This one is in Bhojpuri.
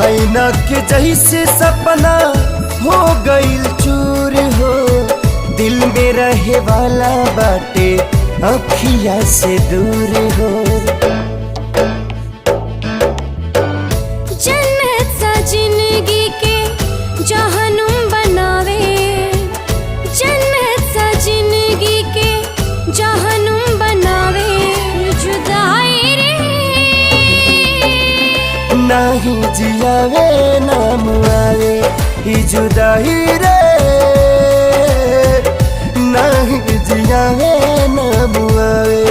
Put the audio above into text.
आईना के जैसे सपना हो गईल चूर हो, दिल में रहे वाला बाटे अखिया से दूर हो। जन्नत सा जिंदगी के जहनुम बनावे, जन्नत सा जिंदगी के जहनुम बनावे। जुदाई रे नाही जियावे नाम आवे, ई जुदाई रे नाही जियावे नाम आवे।